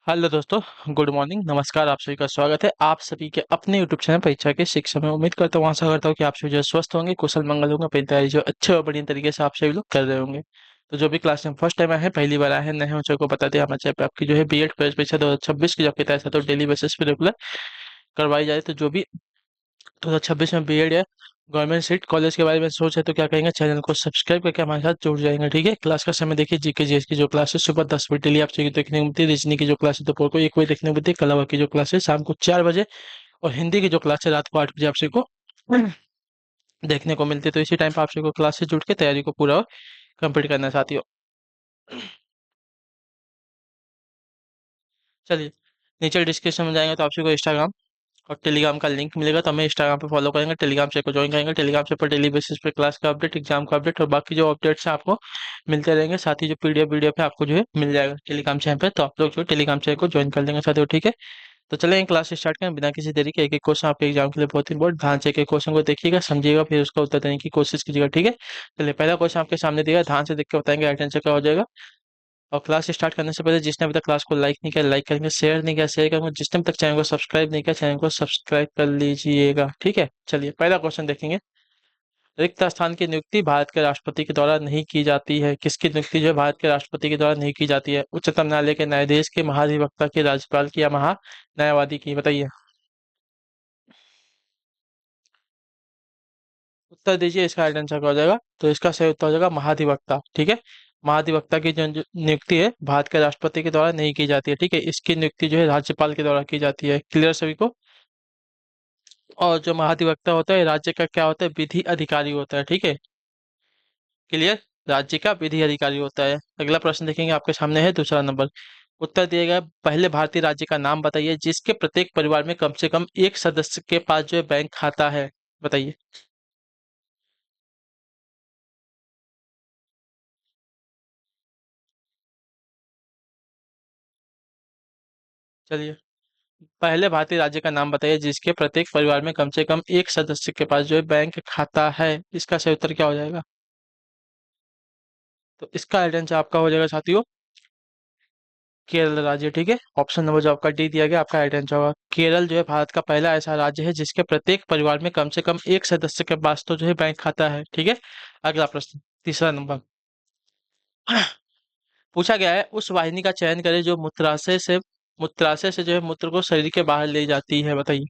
Hello दोस्तों। Good morning, नमस्कार। आप सभी का स्वागत है आप सभी के अपने यूट्यूब चैनल परीक्षा के शिक्षा में। उम्मीद करता हूँ, आशा करता हूँ कि आप सभी जो स्वस्थ होंगे, कुशल मंगल होंगे, अपनी तैयारी जो अच्छे और बढ़िया तरीके से आप सभी लोग कर रहे होंगे। तो जो भी क्लास में फर्स्ट टाइम आए हैं, पहली बार आए हैं, नए हैं, उन को बता दें हमारे चैनल पे आपकी जो है बीएड प्रवेश परीक्षा 2026 की जो आपकी तैयारी है तो डेली बेसिस पे रेगुलर करवाई जाए। तो जो भी 2026 में बीएड या गवर्नमेंट सीट कॉलेज के बारे में सोच है तो क्या कहेंगे, चैनल को सब्सक्राइब करके हमारे साथ जुड़ जाएंगे। ठीक है, क्लास का समय देखिए, जीके जीएस की जो क्लास है सुबह 10 बजे डेली आप सभी को देखने को मिलती है। रीजनिंग की जो क्लास है दोपहर को 1 बजे देखने को मिलती है। कला की जो क्लास है शाम को 4 बजे, और हिंदी की जो क्लास है रात को 8 बजे आप सभी को देखने को मिलती है। तो इसी टाइम पर आप सभी को क्लास से जुड़ के तैयारी को पूरा कंप्लीट करना चाहती हो। चलिए, नीचे डिस्क्रिप्शन में जाएंगे तो आप सभी को इंस्टाग्राम और टेलीग्राम का लिंक मिलेगा। तो हमें इंस्टाग्राम पे फॉलो करेंगे, टेलीग्राम से को ज्वाइन करेंगे। टेलीग्राम से पर डेली बेसिस पे क्लास का अपडेट, एग्जाम का अपडेट और बाकी जो अपडेट्स हैं आपको मिलते रहेंगे। साथ ही जो पीडीएफ वीडियो है आपको जो है मिल जाएगा टेलीग्राम चैनल पे। तो आप लोग जो टेलीग्राम चैनल को ज्वाइन कर लेंगे साथियों। ठीक है, तो चलेंगे क्लास स्टार्ट करें बिना किसी देरी के। एक एक क्वेश्चन आपके एग्जाम के लिए बहुत इंपॉर्टेंट, ध्यान से एक एक क्वेश्चन को देखिएगा, समझिएगा, फिर उसका उत्तर देने की कोशिश कीजिएगा। ठीक है, चलिए पहला क्वेश्चन आपके सामने दिया है, ध्यान से देख के बताएंगे राइट आंसर क्या हो जाएगा। और क्लास स्टार्ट करने से पहले जिसने अभी तक क्लास को लाइक नहीं किया लाइक करेंगे, शेयर नहीं किया शेयर करेंगे, जिसने अभी तक चैनल को सब्सक्राइब नहीं किया चैनल को सब्सक्राइब कर लीजिएगा। ठीक है, चलिए पहला क्वेश्चन देखेंगे। रिक्त स्थान की नियुक्ति भारत के राष्ट्रपति के द्वारा नहीं की जाती है। किसकी नियुक्ति जो है भारत के राष्ट्रपति के द्वारा नहीं की जाती है? उच्चतम न्यायालय के न्यायाधीश के, महाधिवक्ता के, राज्यपाल की या महा न्यायवादी की? बताइए, उत्तर दीजिए। इसका राइट आंसर क्या हो जाएगा? तो इसका सही उत्तर हो जाएगा महाधिवक्ता। ठीक है, महाधिवक्ता की जो नियुक्ति है भारत के राष्ट्रपति के द्वारा नहीं की जाती है। ठीक है, इसकी नियुक्ति जो है राज्यपाल के द्वारा की जाती है। क्लियर सभी को? और जो महाधिवक्ता होता है राज्य का क्या होता है? विधि अधिकारी होता है। ठीक है, क्लियर? राज्य का विधि अधिकारी होता है। अगला प्रश्न देखेंगे, आपके सामने है दूसरा नंबर। उत्तर दिया गया, पहले भारतीय राज्य का नाम बताइए जिसके प्रत्येक परिवार में कम से कम एक सदस्य के पास जो है बैंक खाता है। बताइए। चलिए, पहले भारतीय राज्य का नाम बताइए जिसके प्रत्येक परिवार में कम से कम एक सदस्य के पास जो है बैंक खाता है। इसका सही उत्तर क्या हो जाएगा? तो इसका राइट आंसर आपका हो जाएगा साथियों केरल राज्य। ठीक है, ऑप्शन नंबर जो आपका डी दिया गया आपका राइट आंसर होगा। केरल जो है भारत का पहला ऐसा राज्य है जिसके प्रत्येक परिवार में कम से कम एक सदस्य के पास तो जो है बैंक खाता है। ठीक है, अगला प्रश्न, तीसरा नंबर। पूछा गया है, उस वाहिनी का चयन करें जो मूत्राशय से जो है मूत्र को शरीर के बाहर ले जाती है। बताइए,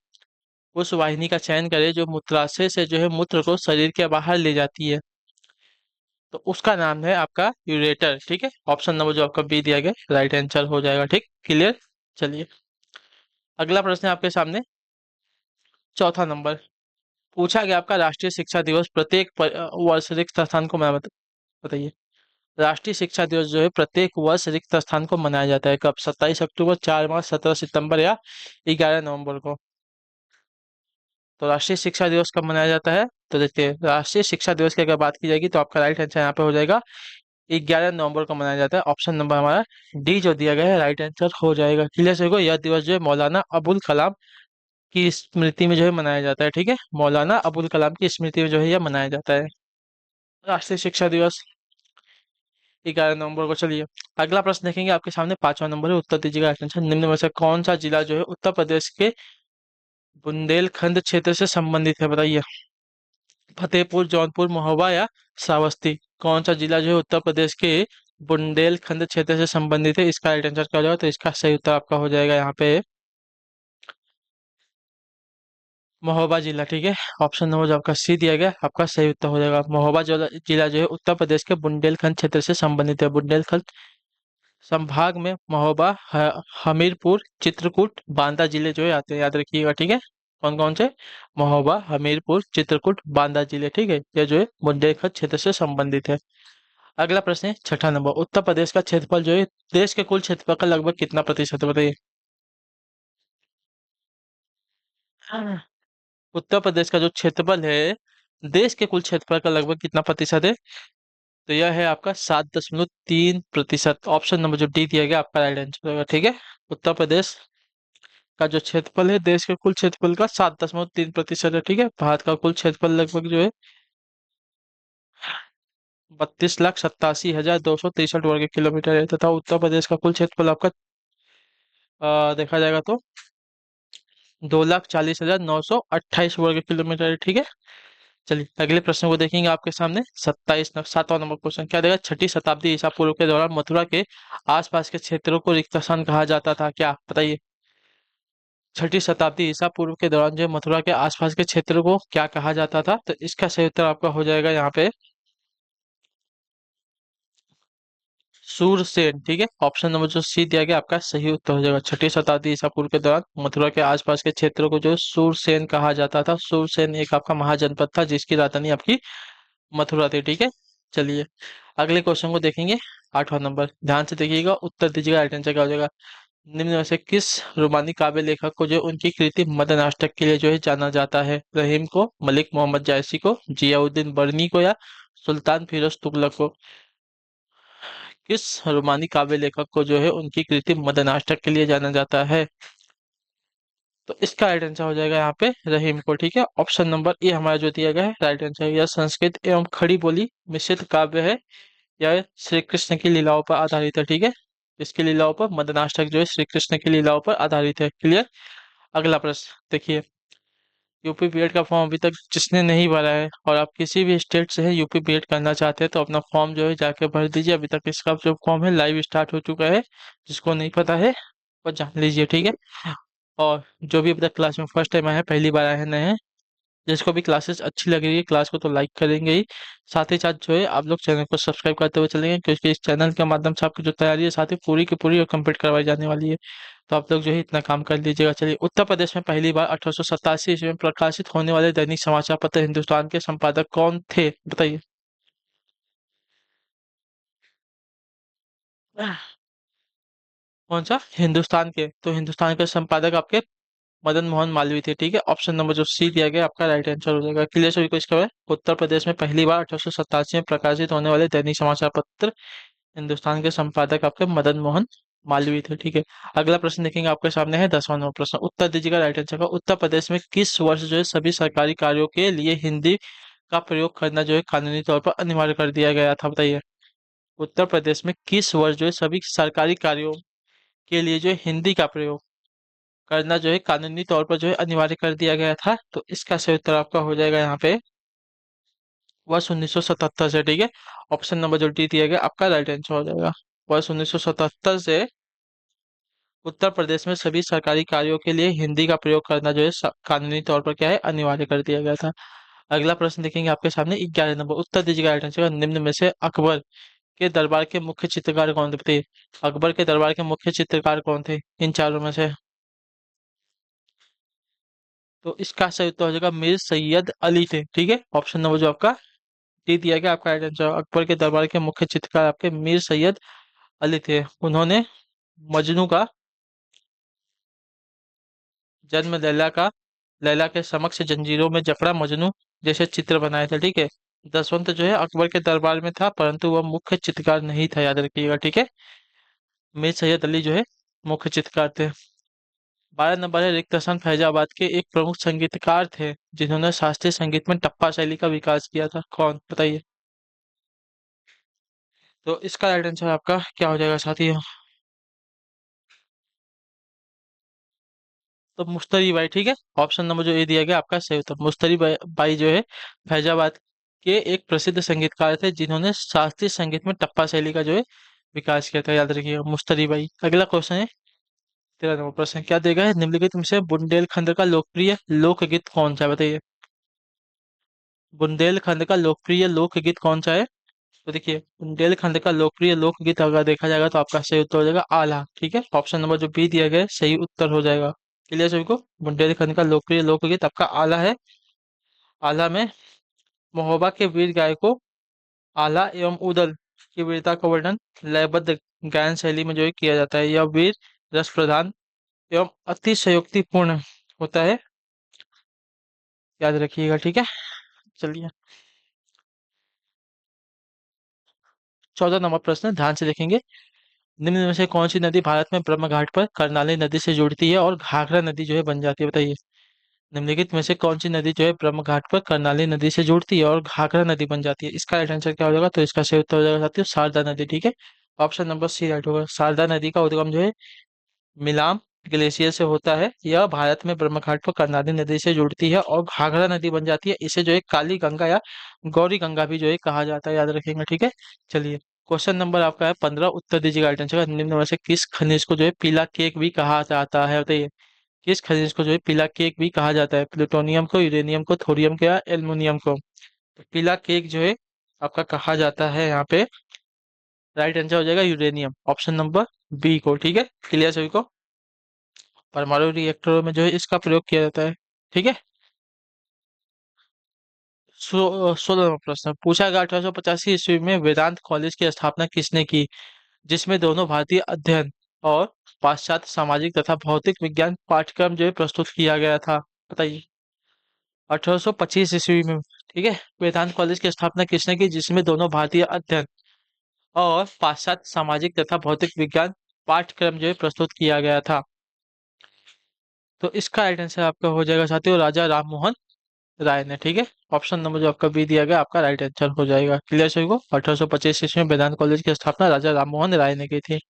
उस वाहिनी का चयन करें जो मूत्राशय से जो है मूत्र को शरीर के बाहर ले जाती है। तो उसका नाम है आपका यूरेटर। ठीक है, ऑप्शन नंबर जो आपका बी दिया गया राइट आंसर हो जाएगा। ठीक, क्लियर? चलिए, अगला प्रश्न है आपके सामने, चौथा नंबर। पूछा गया आपका राष्ट्रीय शिक्षा दिवस प्रत्येक वर्ष रिक्त स्थान को बताइए। राष्ट्रीय शिक्षा दिवस जो है प्रत्येक वर्ष रिक्त स्थान को मनाया जाता है कब? 27 अक्टूबर, 4 मार्च, 17 सितंबर या 11 नवंबर को? तो राष्ट्रीय शिक्षा दिवस कब मनाया जाता है? तो देखिए, राष्ट्रीय शिक्षा दिवस की अगर बात की जाएगी तो आपका राइट आंसर यहाँ पे हो जाएगा 11 नवंबर को मनाया जाता है। ऑप्शन नंबर हमारा डी जो दिया गया है राइट आंसर हो जाएगा। क्लियर से को, यह दिवस जो है मौलाना अबुल कलाम की स्मृति में जो है मनाया जाता है। ठीक है, मौलाना अबुल कलाम की स्मृति में जो है यह मनाया जाता है राष्ट्रीय शिक्षा दिवस 11 नवंबर को। चलिए, अगला प्रश्न देखेंगे, आपके सामने पांचवा नंबर है। उत्तर दीजिएगा आंसर। निम्न में से कौन सा जिला जो है उत्तर प्रदेश के बुंदेलखंड क्षेत्र से संबंधित है? बताइए। फतेहपुर, जौनपुर, महोबा या श्रावस्ती? कौन सा जिला जो है उत्तर प्रदेश के बुंदेलखंड क्षेत्र से संबंधित है? इसका राइट आंसर क्या हो जाएगा? तो इसका सही उत्तर आपका हो जाएगा यहाँ पे महोबा जिला। ठीक है, ऑप्शन नंबर जो आपका सी दिया गया आपका सही उत्तर हो जाएगा। महोबा जिला जो है उत्तर प्रदेश के बुंदेलखंड क्षेत्र से संबंधित है। बुंदेलखंड संभाग में महोबा, हमीरपुर, चित्रकूट, बांदा जिले जो है आते हैं, याद रखिएगा। ठीक है, कौन कौन से? महोबा, हमीरपुर, चित्रकूट, बांदा जिले। ठीक है, ये जो है बुंदेलखंड क्षेत्र से संबंधित है। अगला प्रश्न है छठा नंबर। उत्तर प्रदेश का क्षेत्रफल जो है देश के कुल क्षेत्रफल का लगभग कितना प्रतिशत है? बताइए। हाँ। उत्तर प्रदेश का जो क्षेत्रफल है देश के कुल क्षेत्रफल का लगभग कितना प्रतिशत है? तो यह है आपका 7.3%। ऑप्शन नंबर जो डी दिया गया आपका राइट आंसर होगा। ठीक है, उत्तर प्रदेश का जो क्षेत्रफल है देश के कुल क्षेत्रफल का 7.3% है। ठीक है, भारत का कुल क्षेत्रफल लगभग जो है 32,87,263 वर्ग किलोमीटर है, तथा उत्तर प्रदेश का कुल क्षेत्रफल आपका देखा जाएगा तो 2,40,928 वर्ग किलोमीटर है, ठीक है। चलिए अगले प्रश्न को देखेंगे आपके सामने। 7वां नंबर क्वेश्चन क्या देगा। छठी शताब्दी ईसा पूर्व के दौरान मथुरा के आसपास के क्षेत्रों को रिक्त स्थान कहा जाता था, क्या बताइए। छठी शताब्दी ईसा पूर्व के दौरान जो मथुरा के आसपास के क्षेत्रों को क्या कहा जाता था, तो इसका सही उत्तर आपका हो जाएगा यहाँ पे सूरसेन, ठीक है। ऑप्शन नंबर जो सी दिया गया आपका सही उत्तर हो जाएगा। छठी शताब्दी ईसा पूर्व के दौरान मथुरा के आसपास के क्षेत्रों को जो सूरसेन कहा जाता था। सूरसेन एक आपका महाजनपद था जिसकी राजधानी आपकी मथुरा थी, ठीक है। चलिए अगले क्वेश्चन को देखेंगे। 8वां नंबर ध्यान से देखिएगा, उत्तर दीजिएगा, राइट आंसर क्या हो जाएगा। निम्न में से किस रोमानी काव्य लेखक को जो उनकी कृति मदनाष्टक के लिए जो है जाना जाता है। रहीम को, मलिक मोहम्मद जायसी को, जियाउद्दीन बर्नी को, या सुल्तान फिरोज तुगलक को। किस रोमानी काव्य लेखक को जो है उनकी कृति मदनाष्टक के लिए जाना जाता है, तो इसका राइट आंसर हो जाएगा यहाँ पे रहीम को, ठीक है। ऑप्शन नंबर ए हमारा जो दिया गया है राइट आंसर। यह संस्कृत एवं खड़ी बोली मिश्रित काव्य है। यह श्री कृष्ण की लीलाओं पर आधारित है, ठीक है। इसकी लीलाओं पर, मदनाष्टक जो है श्री कृष्ण की लीलाओं पर आधारित है। क्लियर। अगला प्रश्न देखिए। यूपी बीएड का फॉर्म अभी तक जिसने नहीं भरा है और आप किसी भी स्टेट से है यूपी बीएड करना चाहते हैं तो अपना फॉर्म जो है जाके भर दीजिए। अभी तक इसका जो फॉर्म है लाइव स्टार्ट हो चुका है। जिसको नहीं पता है वो जान लीजिए, ठीक है। और जो भी अभी तक क्लास में फर्स्ट टाइम आए हैं, पहली बार आए हैं, नए हैं, जिसको भी क्लासेस अच्छी लग रही है क्लास को तो लाइक करेंगे ही। साथ ही साथ जो है आप लोग चैनल को सब्सक्राइब करते हुए चलेंगे, क्योंकि इस चैनल के माध्यम से आपकी जो तैयारी है साथ ही पूरी की पूरी और कंप्लीट करवाई जाने वाली है। तो आप लोग जो है इतना काम कर लीजिएगा। चलिए, उत्तर प्रदेश में पहली बार 1887 ईस्वी में प्रकाशित होने वाले दैनिक समाचार पत्र हिंदुस्तान के संपादक कौन थे, बताइए। कौन सा, हिंदुस्तान के, तो हिंदुस्तान के संपादक आपके मदन मोहन मालवीय थे, ठीक है। ऑप्शन नंबर जो सी दिया गया आपका राइट आंसर हो जाएगा। क्लियर सभी को इसका है। उत्तर प्रदेश में पहली बार 1887 में प्रकाशित होने वाले दैनिक समाचार पत्र हिंदुस्तान के संपादक आपके मदन मोहन मालवीय थे, ठीक है। अगला प्रश्न देखेंगे आपके सामने है 10वां नंबर प्रश्न। उत्तर दीजिएगा राइट आंसर का। उत्तर प्रदेश में किस वर्ष जो है सभी सरकारी कार्यों के लिए हिंदी का प्रयोग करना जो है कानूनी तौर पर अनिवार्य कर दिया गया था, बताइए। उत्तर प्रदेश में किस वर्ष जो है सभी सरकारी कार्यों के लिए जो है हिंदी का प्रयोग करना जो है कानूनी तौर पर जो है अनिवार्य कर दिया गया था, तो इसका सही उत्तर आपका हो जाएगा यहाँ पे वर्ष 1977 से, ठीक है। ऑप्शन नंबर जो डी दिया गया आपका राइट आंसर हो जाएगा। वर्ष 1977 से उत्तर प्रदेश में सभी सरकारी कार्यों के लिए हिंदी का प्रयोग करना जो है कानूनी तौर पर क्या है अनिवार्य कर दिया गया था। अगला प्रश्न देखेंगे आपके सामने 11 नंबर। उत्तर दीजिएगा राइट आंसर। निम्न में से अकबर के दरबार के मुख्य चित्रकार कौन थे, बताइए। अकबर के दरबार के मुख्य चित्रकार कौन थे इन चारों में से, तो इसका सही उत्तर हो जाएगा मीर सैयद अली थे, ठीक है। ऑप्शन नंबर जो आपका डी दिया गया आपका राइट आंसर। अकबर के दरबार के मुख्य चित्रकार आपके मीर सैयद अली थे। उन्होंने मजनू का जन्म, लैला के समक्ष जंजीरों में जकड़ा, मजनू जैसे चित्र बनाए थे, ठीक है। दसवंत जो है अकबर के दरबार में था परंतु वह मुख्य चित्रकार नहीं था, याद रखिएगा, ठीक है। मीर सैयद अली जो है मुख्य चित्रकार थे। 12 नंबर है रिक्त हसन फैजाबाद के एक प्रमुख संगीतकार थे जिन्होंने शास्त्रीय संगीत में टप्पा शैली का विकास किया था, कौन, बताइए। तो इसका राइट आंसर आपका क्या हो जाएगा साथी। तो मुश्तरी बाई, ठीक है। ऑप्शन नंबर जो ए दिया गया आपका सही उत्तर। बाई जो है फैजाबाद के एक प्रसिद्ध संगीतकार थे जिन्होंने शास्त्रीय संगीत में टप्पा शैली का जो है विकास किया था, याद रखिएगा, मुश्तरी बाई। अगला क्वेश्चन है 13 नंबर प्रश्न। क्या देगा है, निम्नलिखित में से बुंदेलखंड का लोकप्रिय लोकगीत कौन सा है, बताइए। बुंदेलखंड का लोकप्रिय लोकगीत कौन सा है, तो देखिए बुंदेलखंड का लोकप्रिय लोकगीत अगर देखा जाएगा तो आपका सही उत्तर हो जाएगा आला, ठीक है। ऑप्शन नंबर जो बी दिया गया है सही उत्तर हो जाएगा। क्लियर सभी को। बुंदेलखंड का लोकप्रिय लोकगीत आपका आला है। आला में महोबा के वीर गायकों, आला एवं उदल की वीरता का वर्णन लयबद्ध गायन शैली में जो है किया जाता है। यह वीर रस प्रधान एवं अतिशयोक्तिपूर्ण होता है, याद रखिएगा, ठीक है। चलिए 14 नंबर प्रश्न ध्यान से देखेंगे। निम्न में से कौन सी नदी भारत में ब्रह्म घाट पर कर्नाली नदी से जुड़ती है और घाघरा नदी जो है बन जाती है, बताइए। निम्नलिखित में से कौन सी नदी जो है ब्रह्म घाट पर कर्नाली नदी से जुड़ती है और घाघरा नदी बन जाती है, इसका राइट आंसर क्या हो जाएगा, तो इसका सही उत्तर हो जाएगा साथियों शारदा नदी, ठीक है। ऑप्शन नंबर सी राइट होगा। शारदा नदी का उद्गम जो है मिलाम ग्लेशियर से होता है। यह भारत में ब्रह्मघाट पर कर्नाली नदी से जुड़ती है और घाघरा नदी बन जाती है। इसे जो है काली गंगा या गौरी गंगा भी जो है कहा जाता है, याद रखेंगे, ठीक है। चलिए, क्वेश्चन नंबर आपका है 15, उत्तर दीजिएगा राइट आंसर का। निम्न में से किस खनिज को जो है पीला केक भी कहा जाता है, बताइए। किस खनिज को जो है पीला केक भी कहा जाता है? प्लूटोनियम को, यूरेनियम को, थोरियम को या एल्युमिनियम को? तो पीला केक जो है आपका कहा जाता है यहाँ पे, राइट आंसर हो जाएगा यूरेनियम, ऑप्शन नंबर बी को, ठीक है। क्लियर सभी को? परमाणु रिएक्टरों में जो है इसका प्रयोग किया जाता है, ठीक है। 16वां प्रश्न पूछा गया, 1885 में वेदांत कॉलेज की स्थापना किसने की, जिसमें दोनों भारतीय अध्ययन और पाश्चात्य सामाजिक तथा भौतिक विज्ञान पाठ्यक्रम जो है प्रस्तुत किया गया था, बताइए। 1825 ईस्वी में, ठीक है, वेदांत कॉलेज की स्थापना किसने की, जिसमें दोनों भारतीय अध्ययन और पाश्चात्य सामाजिक तथा भौतिक विज्ञान पाठ्यक्रम जो है प्रस्तुत किया गया था? तो इसका राइट आंसर आपका हो जाएगा साथियों, राजा राम मोहन राय ने, ठीक है। ऑप्शन नंबर जो आपका बी दिया गया आपका राइट आंसर हो जाएगा। क्लियर सभी को? 1825 ईस्वी में वेदांत कॉलेज की स्थापना राजा राम मोहन राय ने की थी।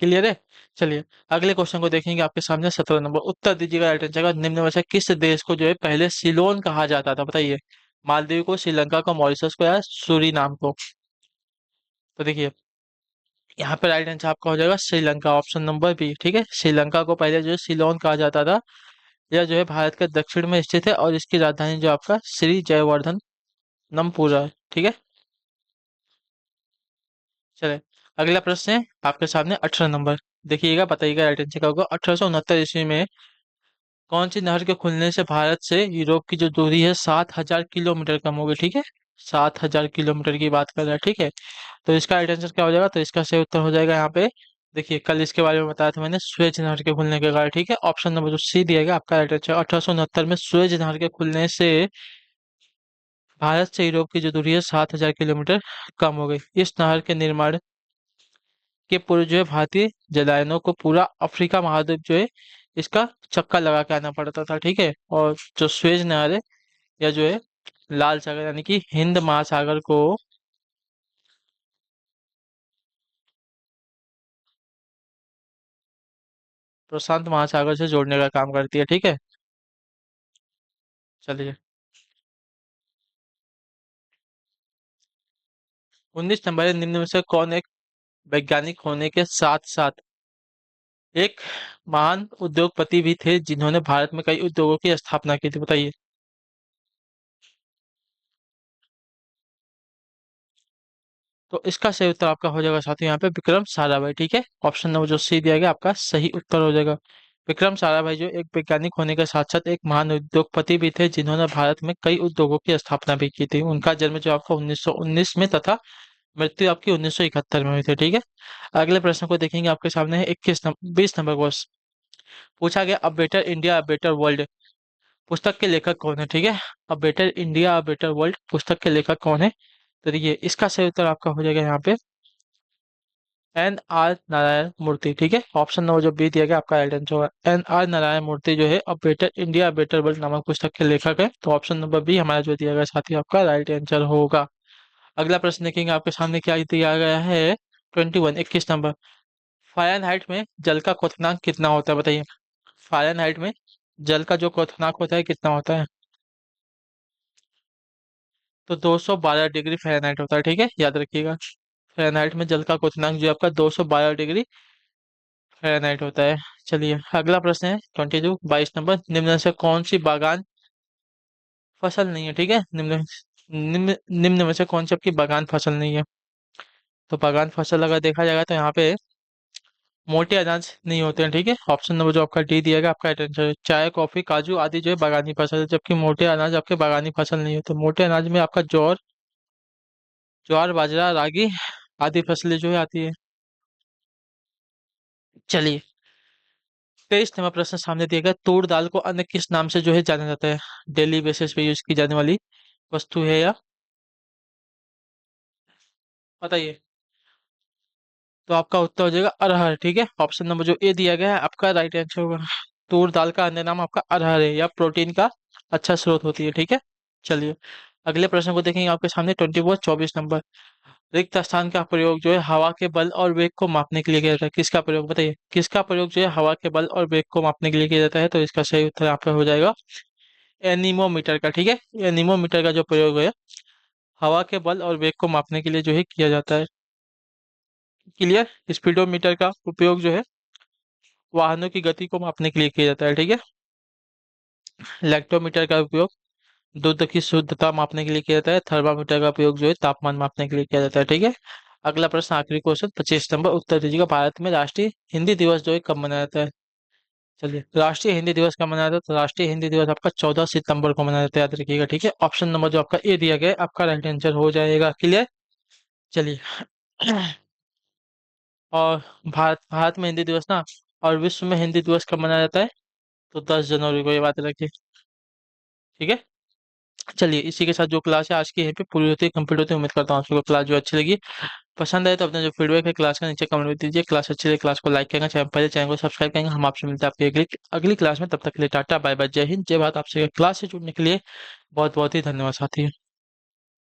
क्लियर है? चलिए, अगले क्वेश्चन को देखेंगे आपके सामने। 17 नंबर, उत्तर दीजिएगा राइट आंसर का। निम्न में से किस देश को जो है पहले सिलोन कहा जाता था, बताइए। मालदीव को, श्रीलंका को, मॉरिशस को या सूरीनाम को? तो देखिए, यहाँ पे राइट आंसर आपका हो जाएगा श्रीलंका, ऑप्शन नंबर बी, ठीक है। श्रीलंका को पहले जो है सिलोन कहा जाता था। यह जो है भारत के दक्षिण में स्थित है और इसकी राजधानी जो आपका श्री जयवर्धन नमपूरा है, ठीक है। चले, अगला प्रश्न है आपके सामने 18 नंबर, देखिएगा, बताइएगा राइट आंसर क्या होगा। 1869 ईस्वी में कौन सी नहर के खुलने से भारत से यूरोप की जो दूरी है 7,000 किलोमीटर कम हो गई, ठीक है। 7,000 किलोमीटर की बात कर रहा है, ठीक है। तो इसका राइट आंसर क्या हो जाएगा? तो इसका सही उत्तर हो जाएगा यहाँ पे, देखिए, कल इसके बारे में बताया था मैंने, सुएज नहर के खुलने के कारण, ठीक है। ऑप्शन नंबर जो सी दिया गया आपका राइट आंसर। 1869 में सुएज नहर के खुलने से भारत से यूरोप की जो दूरी है 7,000 किलोमीटर कम हो गई। इस नहर के निर्माण के पूर्व जो है भारतीय जलायनों को पूरा अफ्रीका महाद्वीप जो है इसका चक्कर लगा के आना पड़ता था, ठीक है। और जो स्वेज नहर है या जो है लाल सागर यानी कि हिंद महासागर को प्रशांत महासागर से जोड़ने का काम करती है, ठीक है। चलिए, 19 नंबर है, निम्न में से कौन एक वैज्ञानिक होने के साथ साथ एक महान उद्योगपति भी थे, जिन्होंने भारत में कई उद्योगों की स्थापना की थी, बताइए। तो इसका सही उत्तर आपका हो जाएगा साथियों यहाँ पे विक्रम साराभाई, ठीक है। ऑप्शन नंबर जो सी दिया गया आपका सही उत्तर हो जाएगा। विक्रम साराभाई जो एक वैज्ञानिक होने के साथ साथ एक महान उद्योगपति भी थे, जिन्होंने भारत में कई उद्योगों की स्थापना भी की थी। उनका जन्म जो आपका 1919 में तथा मृत्यु आपकी 1971 में हुई थी, ठीक है। अगले प्रश्न को देखेंगे आपके सामने है 20 नंबर क्वेश्चन पूछा गया, a better India a better world पुस्तक के लेखक कौन है, ठीक है। A better India a better world पुस्तक के लेखक कौन है? तो देखिए, इसका सही उत्तर आपका हो जाएगा यहाँ पे NR नारायण मूर्ति, ठीक है। ऑप्शन नंबर जो बी दिया गया आपका राइट आंसर होगा। NR नारायण मूर्ति जो है अब बेटर इंडिया बेटर वर्ल्ड नामक पुस्तक के लेखक है। तो ऑप्शन नंबर बी हमारा जो दिया गया साथी आपका राइट आंसर होगा। अगला प्रश्न देखेंगे आपके सामने क्या दिया गया है। 21 नंबर, फ़ारेनहाइट में जल का क्वथनांक कितना होता है, बताइए। फ़ारेनहाइट में जल का जो क्वथनांक होता है कितना होता है? तो 212 डिग्री फ़ारेनहाइट होता है, ठीक है, याद रखिएगा। फ़ारेनहाइट में जल का क्वथनांक जो है आपका 212 डिग्री फ़ारेनहाइट होता है। चलिए, अगला प्रश्न है 22 नंबर, निम्न में से कौन सी बागान फसल नहीं है, ठीक है। निम्न में से कौन सी आपकी बागान फसल नहीं है? तो बागान फसल अगर देखा जाएगा तो यहाँ पे मोटे अनाज नहीं होते हैं, ठीक है। ऑप्शन नंबर जो आपका डी दिया गया आपका राइट आंसर है। चाय, कॉफी, काजू आदि जो है बागानी फसल है, जबकि मोटे अनाज आपके बागानी फसल नहीं होते। मोटे अनाज में आपका ज्वार, बाजरा, रागी आदि फसलें जो है आती है। चलिए, 23 नंबर प्रश्न सामने दिया गया, तूर दाल को अन्य किस नाम से जो है जाना जाता है? डेली बेसिस पे यूज की जाने वाली वस्तु है या, बताइए। तो आपका उत्तर हो जाएगा अरहर, ठीक है। ऑप्शन नंबर जो ए दिया गया है आपका राइट आंसर होगा। तूर दाल का अन्य नाम आपका अरहर है या प्रोटीन का अच्छा स्रोत होती है, ठीक है। चलिए, अगले प्रश्न को देखेंगे आपके सामने 24 24 नंबर, रिक्त स्थान का प्रयोग जो है हवा के बल और वेग को मापने के लिए किया जाता है। किसका प्रयोग बताइए, किसका प्रयोग जो है हवा के बल और वेग को मापने के लिए किया जाता है? तो इसका सही उत्तर यहाँ पे हो जाएगा एनीमोमीटर का। ठीक है, एनीमोमीटर का जो प्रयोग है हवा के बल और वेग को मापने के लिए जो है किया जाता है। क्लियर। स्पीडोमीटर का उपयोग जो है वाहनों की गति को मापने के लिए किया जाता है। ठीक है। लेक्टोमीटर का उपयोग दूध की शुद्धता मापने के लिए किया जाता है। थर्मामीटर का उपयोग जो है तापमान मापने के लिए किया जाता है। ठीक है। अगला प्रश्न, आखिरी क्वेश्चन, 25 नंबर, उत्तर दीजिएगा। भारत में राष्ट्रीय हिंदी दिवस जो है कब मनाया जाता है? चलिए, राष्ट्रीय हिंदी दिवस कब मनाया जाता है? तो राष्ट्रीय हिंदी दिवस आपका 14 सितंबर को मनाया जाता है, याद रखिएगा। ठीक है। ऑप्शन नंबर जो आपका ए दिया गया है आपका राइट आंसर हो जाएगा। क्लियर। चलिए। और भारत भारत में हिंदी दिवस ना, और विश्व में हिंदी दिवस कब मनाया जाता है? तो 10 जनवरी को, ये बात रखिए। ठीक है। चलिए, इसी के साथ जो क्लास है आज की यहीं पे पूरी होती है, कंप्लीट होती है। उम्मीद करता हूँ आपको क्लास जो अच्छी लगी, पसंद आए तो अपना जो फीडबैक है क्लास का नीचे कमेंट में दीजिए। क्लास अच्छी लगी क्लास को लाइक करेंगे, चैनल पहले चैनल को सब्सक्राइब करेंगे। हम आपसे मिलते हैं आपकी अगली अगली क्लास में। तब तक के लिए टाटा बाय बाय, जय हिंद जय भारत। आपसे क्लास से जुड़ने के लिए बहुत बहुत ही धन्यवाद साथी।